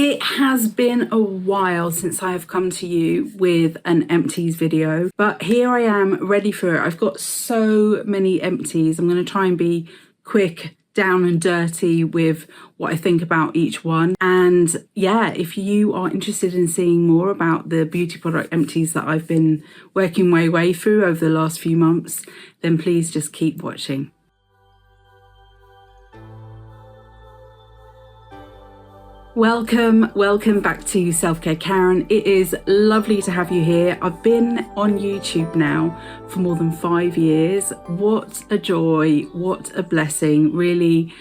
It has been a while since I have come to you with an empties video, but here I am ready for it. I've got so many empties. I'm going to try and be quick, down and dirty with what I think about each one. And yeah, if you are interested in seeing more about the beauty product empties that I've been working my way through over the last few months, then please just keep watching. Welcome back to Self-Care Karen. It is lovely to have you here. I've been on YouTube now for more than 5 years. What a joy, what a blessing. Really,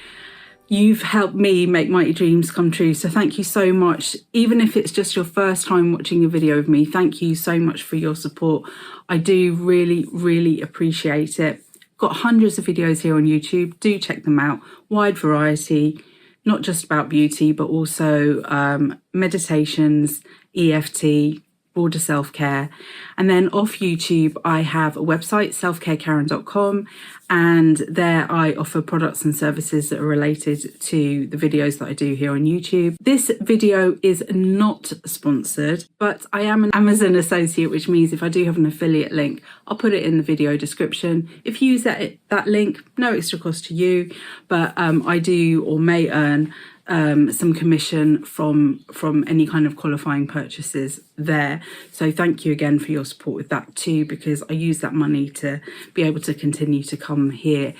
you've helped me make my dreams come true. So thank you so much. Even if it's just your first time watching a video of me, thank you so much for your support. I do really appreciate it. Got hundreds of videos here on YouTube. Do check them out. Wide variety. Not just about beauty, but also meditations, EFT, broader self-care. And then off YouTube, I have a website, selfcarekaren.com, and there I offer products and services that are related to the videos that I do here on YouTube. This video is not sponsored, but I am an Amazon associate, which means if I do have an affiliate link, I'll put it in the video description. If you use that link, no extra cost to you, but I do or may earn some commission from any kind of qualifying purchases there. So thank you again for your support with that too, because I use that money to be able to continue to come here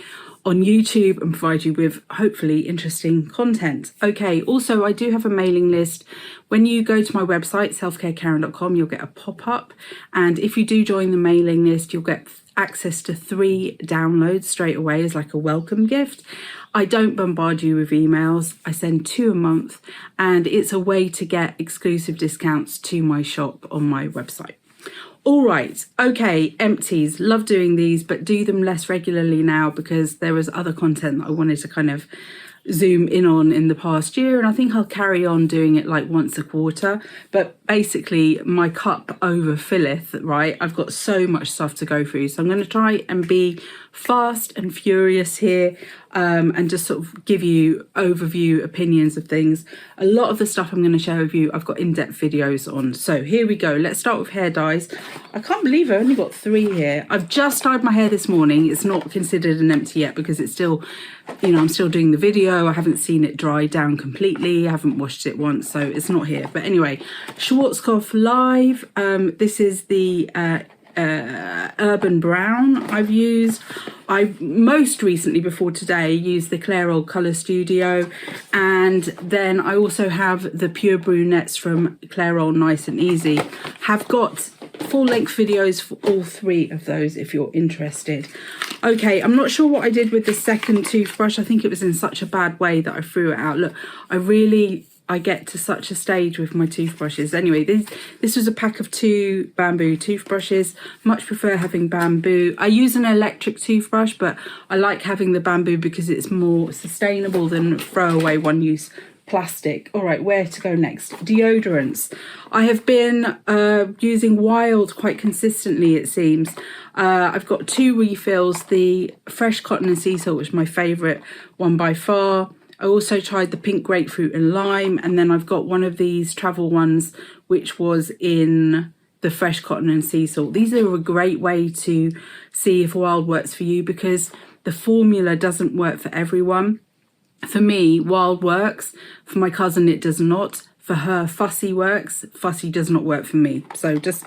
on YouTube and provide you with hopefully interesting content. Okay, also I do have a mailing list. When you go to my website, selfcarekaren.com, you'll get a pop-up. And if you do join the mailing list, you'll get access to 3 downloads straight away as like a welcome gift. I don't bombard you with emails. I send 2 a month, and it's a way to get exclusive discounts to my shop on my website. All right, okay, empties. Love doing these, but do them less regularly now because there was other content that I wanted to kind of zoom in on in the past year, and I think I'll carry on doing it like once a quarter. But basically my cup overfilleth, right? I've got so much stuff to go through, so I'm going to try and be fast and furious here, and just sort of give you overview opinions of things. A lot of the stuff I'm going to share with you I've got in-depth videos on. So here we go. Let's start with hair dyes. I can't believe I only got 3 here. I've just dyed my hair this morning. It's not considered an empty yet because it's still, you know, I'm still doing the video. I haven't seen it dry down completely. I haven't washed it once, so it's not here. But anyway, Schwarzkopf Live. This is the Urban Brown I've used. I most recently, before today, used the Clairol Colour Studio, and then I also have the Pure Brunettes from Clairol Nice and Easy. Have got full-length videos for all 3 of those if you're interested. Okay, I'm not sure what I did with the second toothbrush. I think it was in such a bad way that I threw it out. Look, I get to such a stage with my toothbrushes. Anyway, this was a pack of 2 bamboo toothbrushes. Much prefer having bamboo. I use an electric toothbrush, but I like having the bamboo because it's more sustainable than throwaway one-use plastic. All right, where to go next? Deodorants. I have been using Wild quite consistently, it seems. I've got 2 refills, the Fresh Cotton and Sea Salt, which is my favourite one by far. I also tried the pink grapefruit and lime, and then I've got one of these travel ones which was in the Fresh Cotton and Sea Salt. These are a great way to see if Wild works for you because the formula doesn't work for everyone. For me, Wild works. For my cousin, it does not. For her, Fussy works. Fussy does not work for me. So just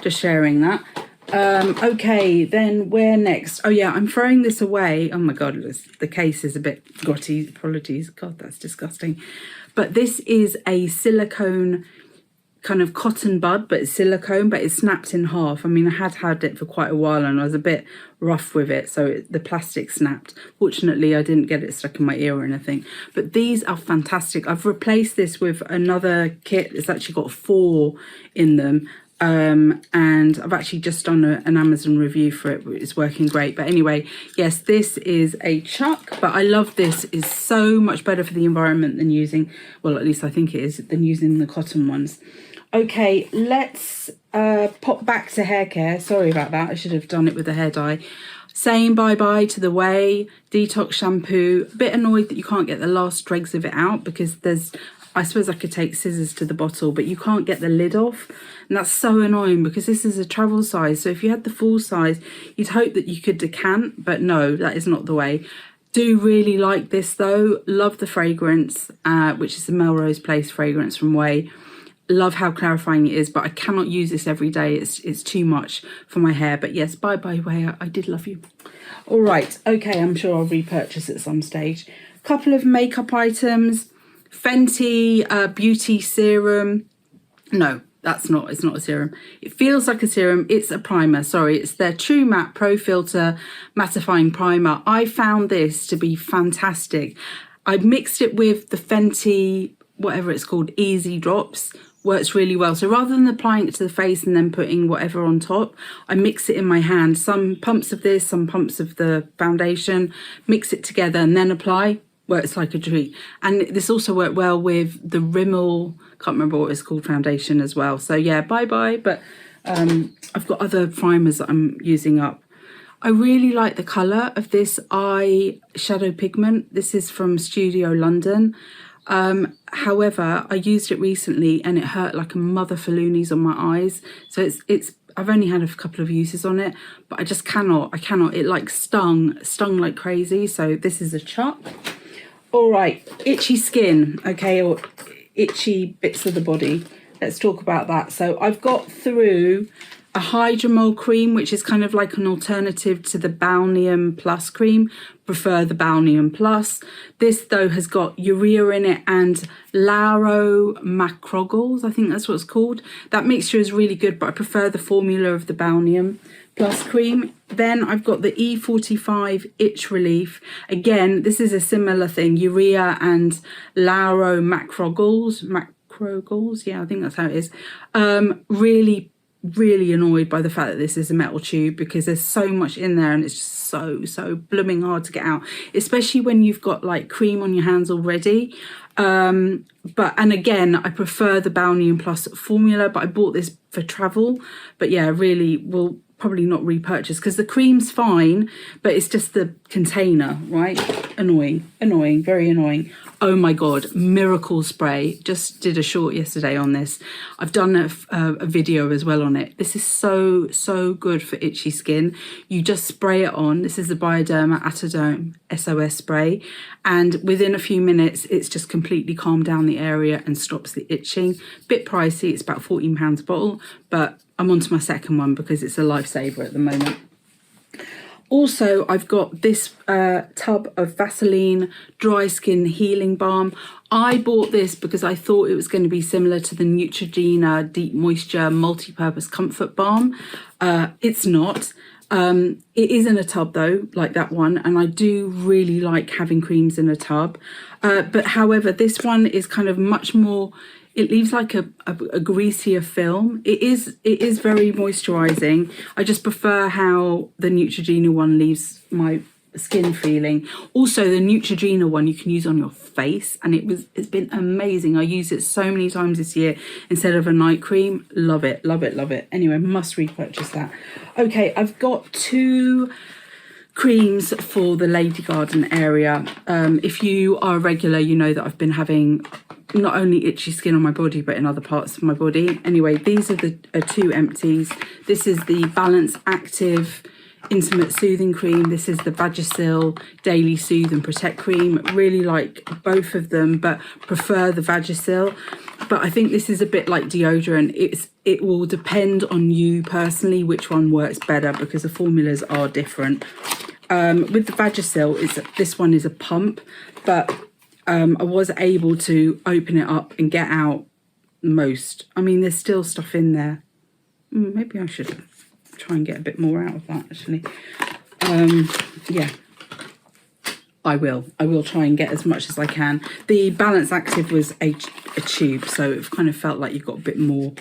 sharing that. Okay, then where next? Oh yeah, I'm throwing this away. Oh my god, the case is a bit grotty. Apologies. God, that's disgusting. But this is a silicone kind of cotton bud, but it's silicone, but it's snapped in half. I mean, I had it for quite a while and I was a bit rough with it, so the plastic snapped. Fortunately, I didn't get it stuck in my ear or anything. But these are fantastic. I've replaced this with another kit. It's actually got 4 in them. And I've actually just done an Amazon review for it. It's working great. But anyway, yes, this is a chuck, but I love this. It's so much better for the environment than using, well, at least I think it is, than using the cotton ones. Okay, let's pop back to hair care. Sorry about that. I should have done it with a hair dye. Saying bye-bye to the Way Detox Shampoo. A bit annoyed that you can't get the last dregs of it out because I suppose I could take scissors to the bottle, but you can't get the lid off. And that's so annoying because this is a travel size. So if you had the full size, you'd hope that you could decant, but no, that is not the way. Do really like this though. Love the fragrance, which is the Melrose Place fragrance from Way. Love how clarifying it is, but I cannot use this every day. It's too much for my hair. But yes, bye Way. I did love you. All right, okay, I'm sure I'll repurchase at some stage. Couple of makeup items. Fenty beauty serum. No, it's not a serum. It feels like a serum. It's a primer. Sorry, it's their True Matte Pro Filter Mattifying Primer. I found this to be fantastic. I mixed it with the Fenty, whatever it's called, Easy Drops. Works really well. So rather than applying it to the face and then putting whatever on top, I mix it in my hand. Some pumps of this, some pumps of the foundation, mix it together and then apply. Works like a treat. And this also worked well with the Rimmel, can't remember what it's called, foundation as well. So yeah, bye. But I've got other primers that I'm using up. I really like the colour of this eyeshadow pigment. This is from Studio London. However, I used it recently and it hurt like a mother for loonies on my eyes. So I've only had a couple of uses on it, but I just cannot. It like stung like crazy. So this is a chuck. All right, itchy skin, okay, or itchy bits of the body. Let's talk about that. So I've got through a Hydromol cream, which is kind of like an alternative to the Balneum Plus cream. Prefer the Balneum Plus. This though has got urea in it and Lauro Macrogles, I think that's what it's called. That mixture is really good, but I prefer the formula of the Balneum Plus cream. Then I've got the E45 Itch Relief. Again, this is a similar thing, urea and Lauro Macrogles, yeah, I think that's how it is. Really annoyed by the fact that this is a metal tube because there's so much in there and it's just so blooming hard to get out, especially when you've got like cream on your hands already. And again, I prefer the Balneum Plus formula, but I bought this for travel. But yeah, really will probably not repurchase because the cream's fine, but it's just the container, right? Annoying, very annoying. Oh my God, Miracle Spray. Just did a short yesterday on this. I've done a video as well on it. This is so good for itchy skin. You just spray it on. This is the Bioderma Atodome SOS spray. And within a few minutes, it's just completely calmed down the area and stops the itching. Bit pricey, it's about £14 a bottle, but I'm on to my second one because it's a lifesaver at the moment. Also, I've got this tub of Vaseline Dry Skin Healing Balm. I bought this because I thought it was going to be similar to the Neutrogena Deep Moisture Multi-Purpose Comfort Balm. It's not. It is in a tub though, like that one, and I do really like having creams in a tub. But however, this one is kind of much more, it leaves like a greasier film. It is very moisturising. I just prefer how the Neutrogena one leaves my skin feeling. Also, the Neutrogena one you can use on your face, and it's been amazing. I used it so many times this year instead of a night cream. Love it. Anyway, must repurchase that. Okay, I've got two creams for the Lady Garden area. If you are a regular, you know that I've been having not only itchy skin on my body but in other parts of my body. Anyway, these are the two Empties. This is the Balance Active Intimate Soothing Cream. This is the Vagisil Daily Soothe and Protect Cream. Really like both of them, but prefer the Vagisil. But I think this is a bit like deodorant. It will depend on you personally which one works better because the formulas are different. With the Vagisil, this one is a pump, but I was able to open it up and get out most. I mean, there's still stuff in there. Maybe I should try and get a bit more out of that, actually. Yeah, I will try and get as much as I can. The Balance Active was a tube, so it kind of felt like you got a bit more,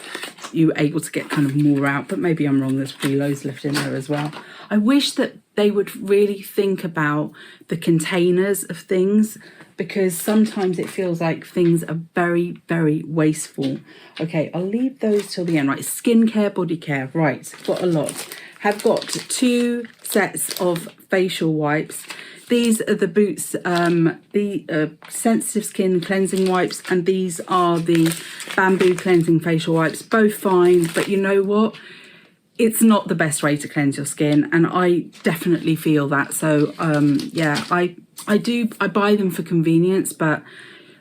you were able to get kind of more out, but maybe I'm wrong. There's probably loads left in there as well. I wish that they would really think about the containers of things, because sometimes it feels like things are very wasteful. Okay, I'll leave those till the end. Right, skincare, body care. Right, got a lot. Have got two sets of facial wipes. These are the Boots, the sensitive skin cleansing wipes, and these are the bamboo cleansing facial wipes. Both fine, but you know what? It's not the best way to cleanse your skin, and I definitely feel that. So yeah, I buy them for convenience, but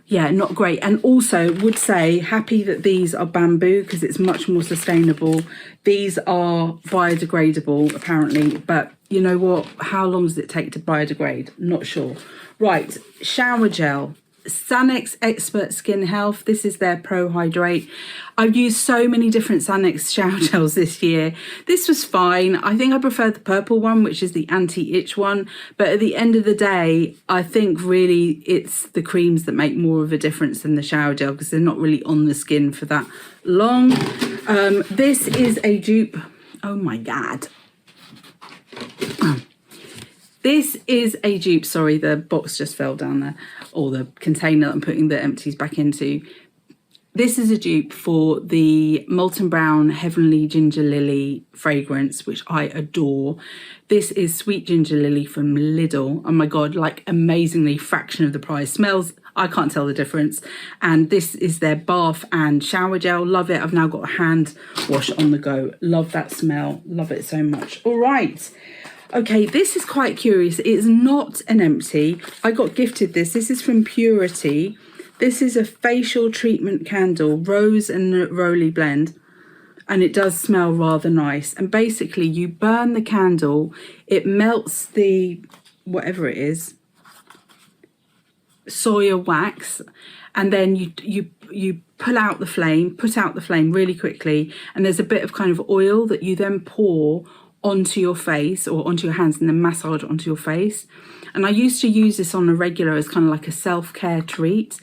yeah, not great. And also would say happy that these are bamboo because it's much more sustainable. These are biodegradable apparently, but you know what? How long does it take to biodegrade? Not sure. Right, shower gel. Sanex Expert Skin Health. This is their Pro Hydrate. I've used so many different Sanex shower gels this year. This was fine. I think I prefer the purple one, which is the anti-itch one. But at the end of the day, I think really it's the creams that make more of a difference than the shower gel because they're not really on the skin for that long. This is a dupe. Oh my God. This is a dupe, sorry, the box just fell down there, or the container that I'm putting the empties back into. This is a dupe for the Molten Brown Heavenly Ginger Lily fragrance, which I adore. This is Sweet Ginger Lily from Lidl. Oh my God, like amazingly fraction of the price. Smells, I can't tell the difference. And this is their bath and shower gel. Love it. I've now got a hand wash on the go. Love that smell. Love it so much. All right. Okay, this is quite curious. It's not an empty. I got gifted this. This is from Purity. This is a facial treatment candle, rose and neroli blend. And it does smell rather nice. And basically, you burn the candle. It melts the, whatever it is, soya wax. And then you put out the flame really quickly. And there's a bit of kind of oil that you then pour onto your face or onto your hands and then massage onto your face. And I used to use this on a regular as kind of like a self-care treat.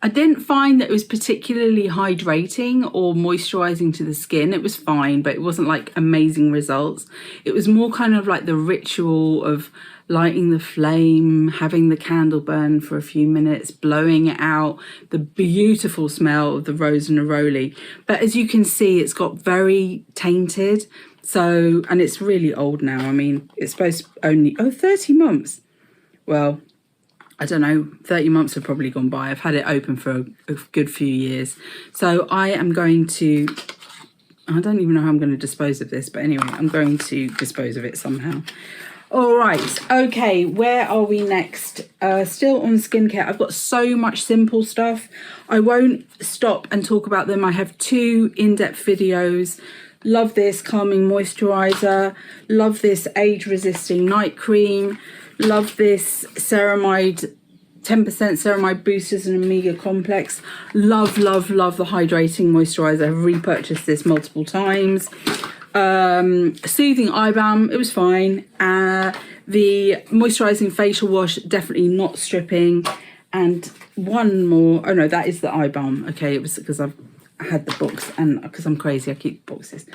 I didn't find that it was particularly hydrating or moisturizing to the skin. It was fine, but it wasn't like amazing results. It was more kind of like the ritual of lighting the flame, having the candle burn for a few minutes, blowing it out, the beautiful smell of the rose and neroli. But as you can see, it's got very tainted. So, and it's really old now. I mean, it's supposed to only, 30 months. Well, I don't know, 30 months have probably gone by. I've had it open for a good few years. So I am going to, I don't even know how I'm going to dispose of this, but anyway, I'm going to dispose of it somehow. All right, okay, where are we next? Still on skincare. I've got so much simple stuff. I won't stop and talk about them. I have 2 in-depth videos. Love this calming moisturizer. Love this age-resisting night cream. Love this ceramide, 10% ceramide boosters and omega complex. Love, love, love the hydrating moisturizer. I've repurchased this multiple times. Soothing eye balm, it was fine. The moisturizing facial wash, definitely not stripping. And one more, oh no, that is the eye balm. Okay, it was because I've had the box and because I'm crazy, I keep boxes.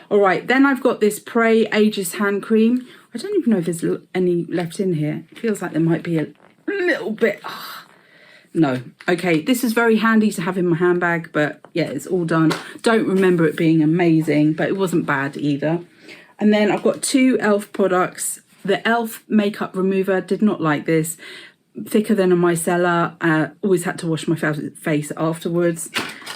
All right, then I've got this Prai Ageless hand cream. I don't even know if there's any left in here. It feels like there might be a little bit. No. Okay, this is very handy to have in my handbag, but yeah, it's all done. Don't remember it being amazing, but it wasn't bad either. And then I've got 2 e.l.f. products. The e.l.f. makeup remover, did not like this. Thicker than a micellar. Always had to wash my face afterwards.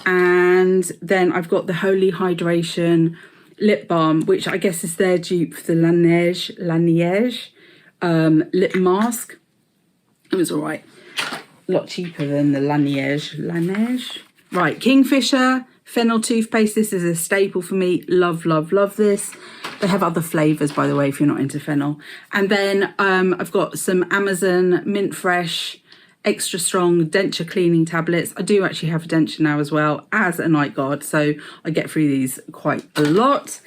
And then I've got the Holy Hydration lip balm, which I guess is their dupe for the Laneige lip mask. It was all right. A lot cheaper than the Laneige. Right, Kingfisher fennel toothpaste. This is a staple for me. Love, love, love this. They have other flavours, by the way, if you're not into fennel. And then I've got some Amazon Mint Fresh extra strong denture cleaning tablets. I do actually have a denture now as well as a night guard, so I get through these quite a lot.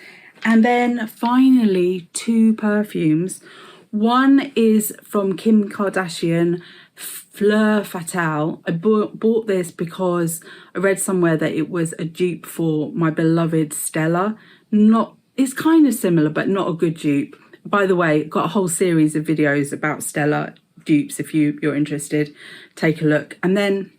And then finally 2 perfumes. One is from Kim Kardashian, Fleur Fatale. I bought this because I read somewhere that it was a dupe for my beloved Stella. It's kind of similar, but not a good dupe. By the way, got a whole series of videos about Stella dupes if you're interested. Take a look. And then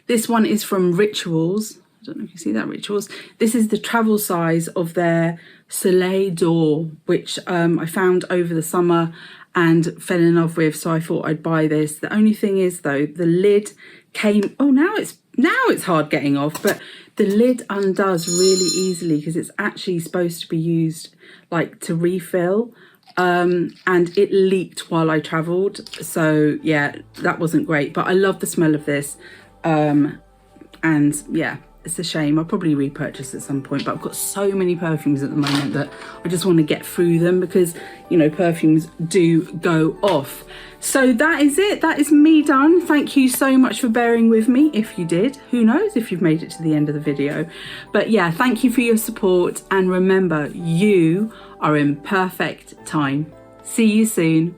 this one is from Rituals. I don't know if you see that, Rituals. This is the travel size of their Soleil d'Or, which I found over the summer and fell in love with, so I thought I'd buy this. The only thing is though, the lid came, oh, now it's hard getting off, but the lid undoes really easily because it's actually supposed to be used like to refill, and it leaked while I travelled, so yeah, that wasn't great, but I love the smell of this, and yeah, it's a shame. I'll probably repurchase at some point, but I've got so many perfumes at the moment that I just want to get through them because, you know, perfumes do go off. So that is it. That is me done. Thank you so much for bearing with me. If you did, who knows if you've made it to the end of the video. But yeah, thank you for your support. And remember, you are in perfect time. See you soon.